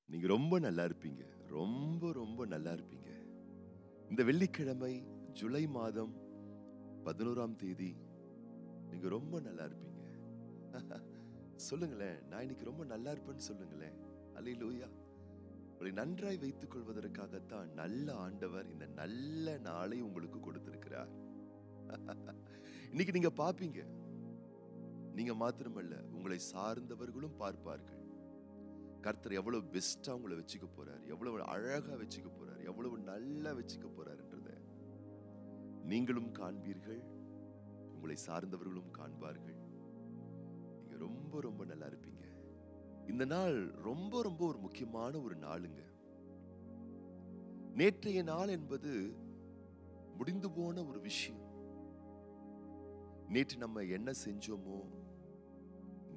நீங்க ரொம்ப நல்லா இருப்பீங்க. ரொம்ப ரொம்ப நல்லா இருப்பீங்க. இந்த வெள்ளிக்கிழமை ஜூலை மாதம் 11ஆம் தேதி நீங்க ரொம்ப நல்லா இருப்பீங்க. சொல்லுங்களேன், நான் இன்னைக்கு ரொம்ப நல்லா இருப்பேன்னு சொல்லுங்களேன். அல்லேலூயா. உங்களை நன்றாய் வைத்துக் கொள்வதற்காகத்தான் நல்ல ஆண்டவர் இந்த நல்ல நாளை உங்களுக்கு கொடுத்திருக்கிறார். இன்னைக்கு நீங்க பாப்பீங்க. நீங்க மாத்திரமல்ல, உங்களை சார்ந்தவர்களும் பார்ப்பார்கள். கர்த்தர் எவ்வளவு பெஸ்டா உங்களை வச்சுக்க போறார், எவ்வளவு அழகா வச்சுக்க போறார், எவ்வளவு நல்லா வச்சுக்க போறார்ன்றத நீங்களும் காண்பீர்கள், உங்களை சார்ந்தவர்களும் காண்பார்கள். நீங்க ரொம்ப ரொம்ப நல்லா இருப்பீங்க. இந்த நாள் ரொம்ப ரொம்ப ஒரு முக்கியமான ஒரு நாளுங்க. நேற்றைய நாள் என்பது முடிந்து போன ஒரு விஷயம். நேற்று நம்ம என்ன செஞ்சோமோ,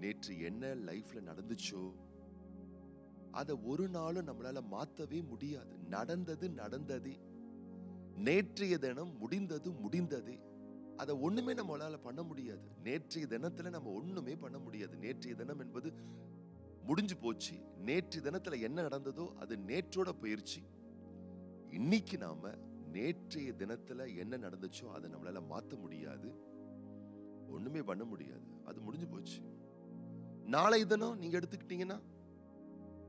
நேற்று என்ன லைஃப்ல நடந்துச்சோ, அத ஒரு நாளும் நம்மளால மாத்தவே முடியாது. நடந்தது நடந்ததே. நேற்றைய தினம் முடிந்தது முடிந்ததே. அத ஒண்ணுமே நம்மளால பண்ண முடியாது. நேற்றைய தினத்துல நம்ம ஒண்ணுமே பண்ண முடியாது. நேற்றைய தினம் என்பது முடிஞ்சு போச்சு. நேற்றைய தினத்துல என்ன நடந்ததோ அது நேற்றோட போயிருச்சு. இன்னைக்கு நாம நேற்றைய தினத்துல என்ன நடந்துச்சோ அதை நம்மளால மாத்த முடியாது, ஒண்ணுமே பண்ண முடியாது. அது முடிஞ்சு போச்சு. நாளை தினம் நீங்க எடுத்துக்கிட்டீங்கன்னா,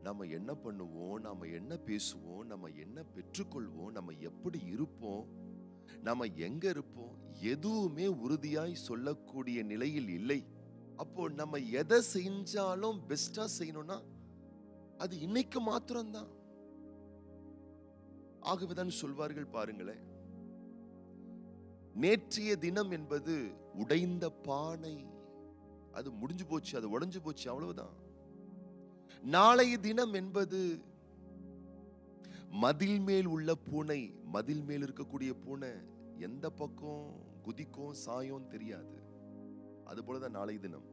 நம்ம என்ன பண்ணுவோம், நம்ம என்ன பேசுவோம், நம்ம என்ன பெற்றுக்கொள்வோம், நம்ம எப்படி இருப்போம், நம்ம எங்க இருப்போம், எதுவுமே உறுதியாய் சொல்லக்கூடிய நிலையில் இல்லை. அப்போ நம்ம எதை செஞ்சாலும் பெஸ்டா செய்யணும்னா அது இன்னைக்கு மாத்திரம்தான். ஆகவேதான் சொல்வார்கள் பாருங்களேன், நேற்றைய தினம் என்பது உடைந்த பானை. அது முடிஞ்சு போச்சு, அது உடைஞ்சு போச்சு, அவ்வளவுதான். நாளைய தினம் என்பது மதில் மேல் உள்ள பூனை. மதில் மேல் இருக்கக்கூடிய பூனை எந்த பக்கம் குதிக்கும் சாயம் தெரியாது. அது போலதான் நாளைய தினம்.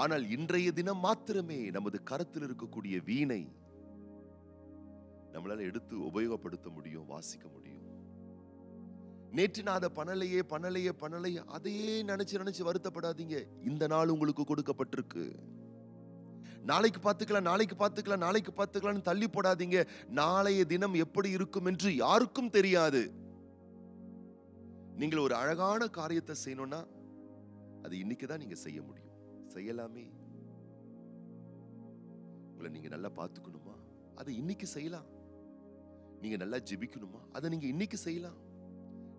ஆனால் இன்றைய தினம் மாத்திரமே நமது கரத்தில் இருக்கக்கூடிய வீணை நம்மளால எடுத்து உபயோகப்படுத்த முடியும், வாசிக்க முடியும். நேற்று நான் அதை பண்ணலையே பண்ணலையே பண்ணலையே அதையே நினைச்சு நினைச்சு வருத்தப்படாதீங்க. இந்த நாள் உங்களுக்கு கொடுக்கப்பட்டிருக்கு. நாளைக்கு பார்த்துக்கலாம், நாளைக்கு பார்த்துக்கலாம், நாளைக்கு பார்த்துக்கலாம்னு தள்ளி போடாதீங்க. நாளைய தினம் எப்படி இருக்கும் என்று யாருக்கும் தெரியாது. நீங்கள் ஒரு அழகான காரியத்தை செய்யணும்னா அது இன்னைக்குதான் நீங்க செய்ய முடியும். செய்யலாமே. உங்களை நீங்க நல்லா பார்த்துக்கணுமா, அதை இன்னைக்கு செய்யலாம். நீங்க நல்லா ஜெபிக்கணுமா, அதை நீங்க இன்னைக்கு செய்யலாம்.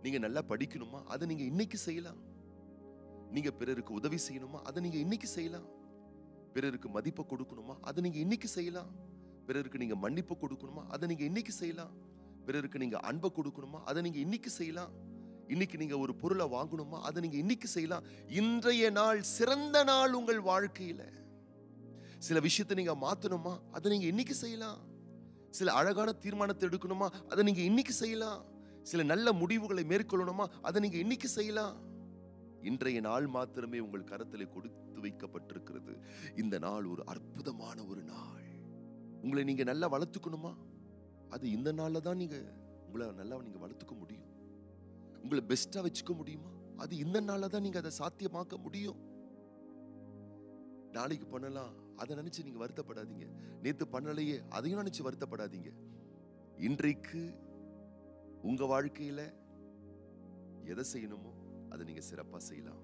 நீங்க நல்லா படிக்கணுமா, அதை நீங்க இன்னைக்கு செய்யலாம். நீங்க பிறருக்கு உதவி செய்யணுமா, அதை நீங்க இன்னைக்கு செய்யலாம். பிறருக்கு மதிப்பு கொடுக்கணுமா, அதை நீங்க இன்னைக்கு செய்யலாம். பிறருக்கு நீங்க மன்னிப்பு கொடுக்கணுமா, அதை நீங்க இன்னைக்கு செய்யலாம். பிறருக்கு நீங்க அன்பை கொடுக்கணுமா, அதை நீங்க இன்னைக்கு செய்யலாம். இன்னைக்கு நீங்க ஒரு பொருளை வாங்கணுமா, அதை நீங்க இன்னைக்கு செய்யலாம். இன்றைய நாள் சிறந்த நாள் உங்கள் வாழ்க்கையில. சில விஷயத்தை நீங்க மாத்தணுமா, அதை நீங்க இன்னைக்கு செய்யலாம். சில அழகான தீர்மானத்தை எடுக்கணுமா, அதை நீங்க இன்னைக்கு செய்யலாம். சில நல்ல முடிவுகளை மேற்கொள்ளணுமா, அதை நீங்க இன்னைக்கு செய்யலாம். இன்றைய நாள் மாத்திரமே உங்கள் கரத்திலே கொடுத்து வைக்கப்பட்டிருக்கிறது. இந்த நாள் ஒரு அற்புதமான ஒரு நாள். உங்களை நீங்க நல்லா வளர்த்துக்கணுமா, அது இந்த நாள்ல தான் நீங்க உங்களை நல்லா நீங்க வளர்த்துக்க முடியும். உங்களை பெஸ்டா வச்சுக்க முடியுமா, அது இந்த நாள்ல தான் நீங்க அதை சாத்தியமாக்க முடியும். நாளைக்கு பண்ணலாம், அதை நினைச்சு நீங்க வருத்தப்படாதீங்க. நேத்து பண்ணலையே அதையும் நினைச்சு வருத்தப்படாதீங்க. இன்றைக்கு உங்க வாழ்க்கையில எதை செய்யணுமோ அதை நீங்க சிறப்பா செய்யலாம்.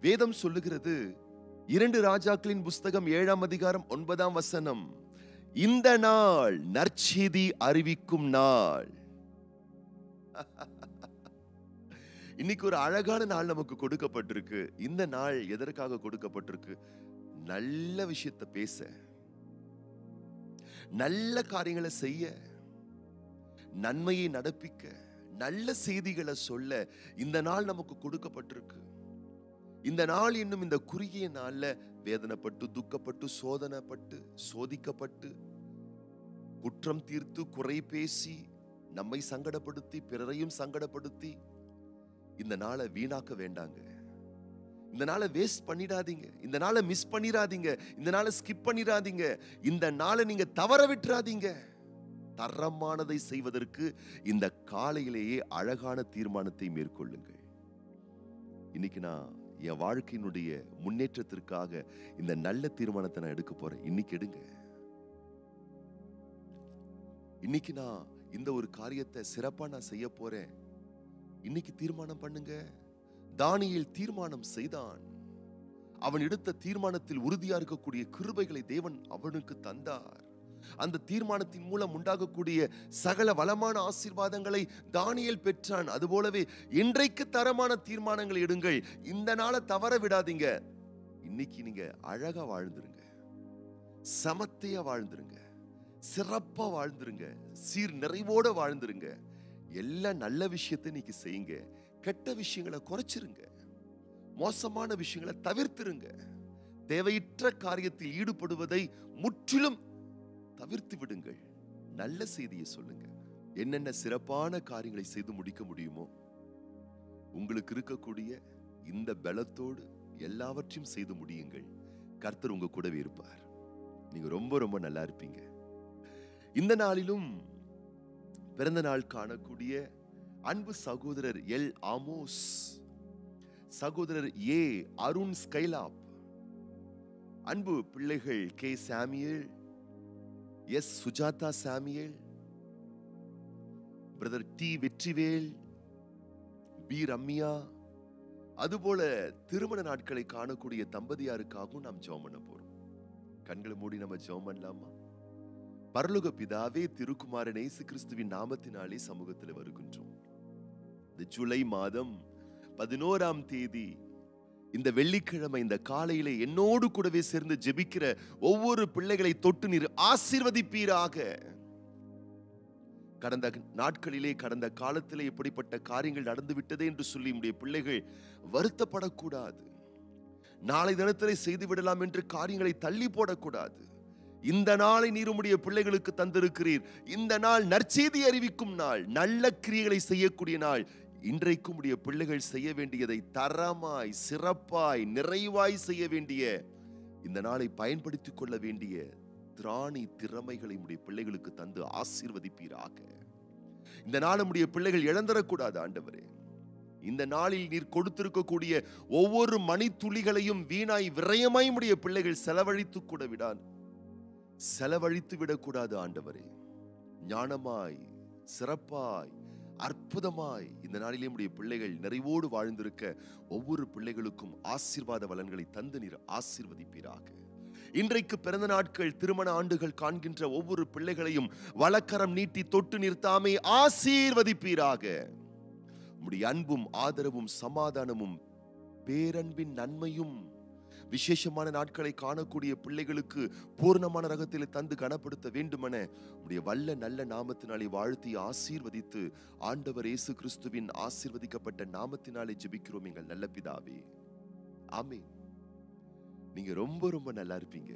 வேதம் சொல்லுகிறது, 2 ராஜாக்களின் புஸ்தகம் 7ஆம் அதிகாரம் 9ஆம் வசனம், இந்த நாள் நற்செய்தி அறிவிக்கும் நாள். இன்னைக்கு ஒரு அழகான நாள் நமக்கு கொடுக்கப்பட்டிருக்கு. இந்த நாள் எதற்காக கொடுக்கப்பட்டிருக்கு? நல்ல விஷயத்தை பேச, நல்ல காரியங்களை செய்ய, நன்மையை நடப்பிக்க, நல்ல செய்திகளை சொல்ல இந்த நாள் நமக்கு கொடுக்கப்பட்டிருக்கு. இந்த நாள் இன்னும் இந்த குறுகிய நாள்ல வேதனைப்பட்டு, துக்கப்பட்டு, சோதனைப்பட்டு, சோதிக்கப்பட்டு, குற்றம் தீர்த்து, குறை பேசி, நம்மை சங்கடப்படுத்தி, பிறரையும் சங்கடப்படுத்தி இந்த நாளை வீணாக்க வேண்டாங்க. இந்த நாளை வேஸ்ட் பண்ணிடாதீங்க. இந்த நாளை மிஸ் பண்ணிடாதீங்க. இந்த நாளை ஸ்கிப் பண்ணிடாதீங்க. இந்த நாளை நீங்க தவற விட்டுறாதீங்க. தரமானதை செய்வதற்கு இந்த காலையிலேயே அழகான தீர்மானத்தை மேற்கொள்ளுங்கள். இன்னைக்கு நான் என் வாழ்க்கையினுடைய முன்னேற்றத்திற்காக இந்த நல்ல தீர்மானத்தை நான் எடுக்க போறேன். இன்னைக்கு எடுங்க. இன்னைக்கு நான் இந்த ஒரு காரியத்தை சிறப்பா நான் செய்ய போறேன். இன்னைக்கு தீர்மானம் பண்ணுங்க. தானியேல் தீர்மானம் செய்தான். அவன் எடுத்த தீர்மானத்தில் உறுதியா இருக்கக்கூடிய கிருபைகளை தேவன் அவனுக்கு தந்தார். அந்த தீர்மானத்தின் மூலம் உண்டாகக்கூடிய சகல வளமான ஆசீர்வாதங்களை தானியேல் பெற்றான். அதுபோலவே இன்றைக்கு தரமான தீர்மானங்களை எடுங்கள். இந்த நாளை தவற விடாதீங்க. இன்னைக்கு நீங்க அழகா வாழ்ந்துருங்க, சமத்தையா வாழ்ந்துருங்க, சிறப்பா வாழ்ந்துருங்க, சீர் நிறைவோட வாழ்ந்துருங்க. எல்லா நல்ல விஷயத்தை இன்னைக்கு செய்யுங்க. கெட்ட விஷயங்களை குறைச்சிருங்க, மோசமான விஷயங்களை தவிர்த்திருங்க. தேவையற்ற காரியத்தில் ஈடுபடுவதை முற்றிலும் தவிர்த்து விடுங்கள். நல்ல செய்தியை சொல்லுங்க. என்னென்ன சிறப்பான காரியங்களை செய்து முடிக்க முடியுமோ உங்களுக்கு இருக்கக்கூடிய இந்த பலத்தோடு எல்லாவற்றையும் செய்து முடியுங்கள். கர்த்தர் உங்க கூடவே இருப்பார். நீங்க ரொம்ப ரொம்ப நல்லா இருப்பீங்க. இந்த நாளிலும் பிறந்த நாள் காணக்கூடிய அன்பு சகோதரர் எல் ஆமோஸ், சகோதரர் ஏ அருண் ஸ்கைலாப், அன்பு பிள்ளைகள் K Samuel, S Sujatha Samuel, brother T Vetrivel, P Ramya, அதுபோல திருமண நாட்களை காணக்கூடிய தம்பதியாருக்காகவும் நாம் ஜெபம் பண்ண போறோம். கண்களை மூடி நம்ம ஜெபம் பண்ணலாமா? பரலோக பிதாவே, திருக்குமாரன் இயேசு கிறிஸ்துவின் நாமத்தினாலே சமூகத்தில் வருகின்றோம். இந்த ஜூலை மாதம் 11ஆம் தேதி இந்த வெள்ளிக்கிழமை இந்த காலையிலே என்னோடு கூடவே சேர்ந்து ஜெபிக்கிற ஒவ்வொரு பிள்ளைகளை தொட்டு நீர் ஆசீர்வதிப்பீராக. கடந்த நாட்களிலே, கடந்த காலத்திலே இப்படிப்பட்ட காரியங்கள் நடந்து விட்டதே என்று சொல்லி நம்முடைய பிள்ளைகள் வருத்தப்படக்கூடாது. நாளை தினத்திலே செய்து விடலாம் என்று காரியங்களை தள்ளி போடக்கூடாது. இந்த நாளை நீர் உம்முடைய பிள்ளைகளுக்கு தந்திருக்கிறீர். இந்த நாள் நற்செய்தி அறிவிக்கும் நாள், நல்ல கிரியைகளை செய்யக்கூடிய நாள். இன்றைக்கும் உடைய பிள்ளைகள் செய்ய வேண்டியதை தரமாய், சிறப்பாய், நிறைவாய் செய்ய வேண்டிய இந்த நாளை பயன்படுத்திக் கொள்ள வேண்டிய திராணி திறமைகளை உடைய பிள்ளைகளுக்கு தந்து ஆசீர்வதிப்பீராக. இந்த நாள் உடைய பிள்ளைகள் இழந்தரக்கூடாது ஆண்டவரே. இந்த நாளில் நீர் கொடுத்திருக்கக்கூடிய ஒவ்வொரு மணித்துளிகளையும் வீணாய் விரயமாய் உடைய பிள்ளைகள் செலவழித்து விடக்கூடாது ஆண்டவரே. ஞானமாய், சிறப்பாய், அற்புதமாய் இந்த நாளிலே உடைய பிள்ளைகள் நிறைவோடு வாழ்ந்திருக்க ஒவ்வொரு பிள்ளைகளுக்கும் ஆசீர்வாத வளன்களை தந்து நீர் ஆசீர்வதிப்பீராக. இன்றைக்கு பிறந்த நாட்கள், திருமண ஆண்டுகள் காண்கின்ற ஒவ்வொரு பிள்ளைகளையும் வலக்கரம் நீட்டி தொட்டு நிறுத்தாமே ஆசீர்வதிப்பீராக. உம்முடைய அன்பும் ஆதரவும் சமாதானமும் பேரன்பின் நன்மையும் விசேஷமான நாட்களை காணக்கூடிய பிள்ளைகளுக்கு பூர்ணமான ரகத்தில் தந்து கனப்படுத்த வேண்டுமென உடைய வல்ல நல்ல நாமத்தினாலே வாழ்த்தி ஆசீர்வதித்து ஆண்டவர் இயேசு கிறிஸ்துவின் ஆசீர்வதிக்கப்பட்ட நாமத்தினாலே ஜெபிக்கிறோம் எங்கள் நல்ல பிதாவே. ஆமென். நீங்க ரொம்ப ரொம்ப நல்லா இருப்பீங்க.